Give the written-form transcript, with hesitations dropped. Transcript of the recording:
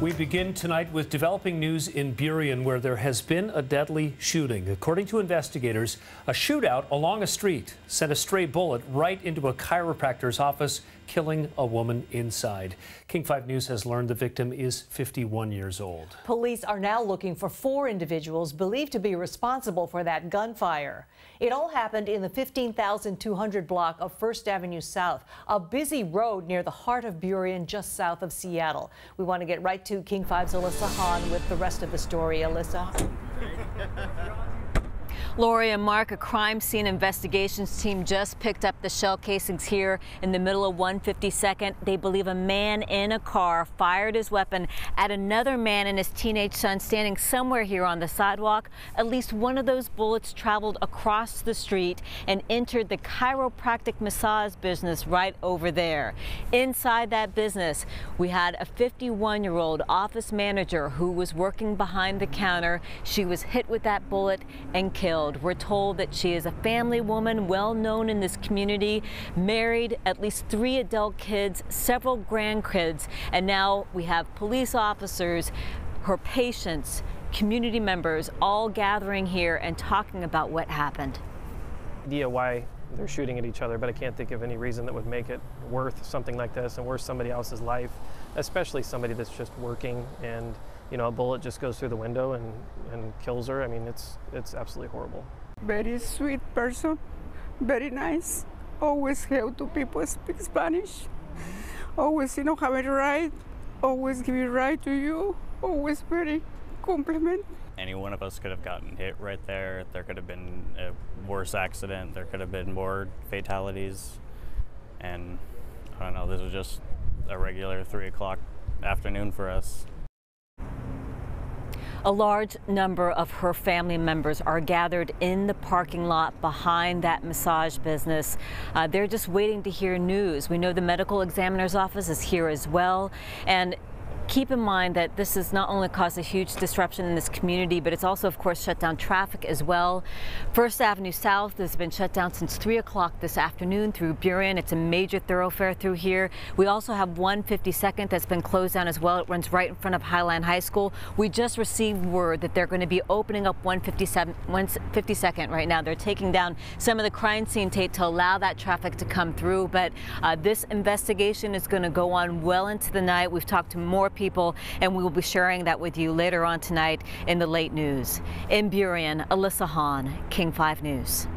We begin tonight with developing news in Burien, where there has been a deadly shooting. According to investigators, a shootout along a street sent a stray bullet right into a chiropractor's office, killing a woman inside. King 5 News has learned the victim is 51 years old. Police are now looking for 4 individuals believed to be responsible for that gunfire. It all happened in the 15,200 block of 1st Avenue South, a busy road near the heart of Burien, just south of Seattle. We want to get right to King 5's Elisa Hahn with the rest of the story. Elisa. Lori and Mark, a crime scene investigations team just picked up the shell casings here in the middle of 152nd. They believe a man in a car fired his weapon at another man and his teenage son standing somewhere here on the sidewalk. At least one of those bullets traveled across the street and entered the chiropractic massage business right over there. Inside that business, we had a 51-year-old office manager who was working behind the counter. She was hit with that bullet and killed. We're told that she is a family woman, well known in this community, married, at least 3 adult kids, several grandkids, and now we have police officers, her patients, community members all gathering here and talking about what happened. Idea why they're shooting at each other, but I can't think of any reason that would make it worth something like this and worth somebody else's life, especially somebody that's just working and a bullet just goes through the window and kills her. I mean, it's absolutely horrible. Very sweet person, very nice, always help to people speak Spanish, always, have it right, always give it right to you, always very compliment. Any one of us could have gotten hit right there. There could have been a worse accident. There could have been more fatalities. And I don't know, this was just a regular 3 o'clock afternoon for us. A large number of her family members are gathered in the parking lot behind that massage business. They're just waiting to hear news. We know the medical examiner's office is here as well. And keep in mind that this has not only caused a huge disruption in this community, but it's also, of course, shut down traffic as well. 1st Avenue South has been shut down since 3 o'clock this afternoon through Burien. It's a major thoroughfare through here. We also have 152nd that's been closed down as well. It runs right in front of Highline High School. We just received word that they're going to be opening up 152nd right now. They're taking down some of the crime scene tape to allow that traffic to come through. But this investigation is going to go on well into the night. We've talked to more people, and we will be sharing that with you later on tonight in the late news. In Burien, Elisa Hahn, King 5 News.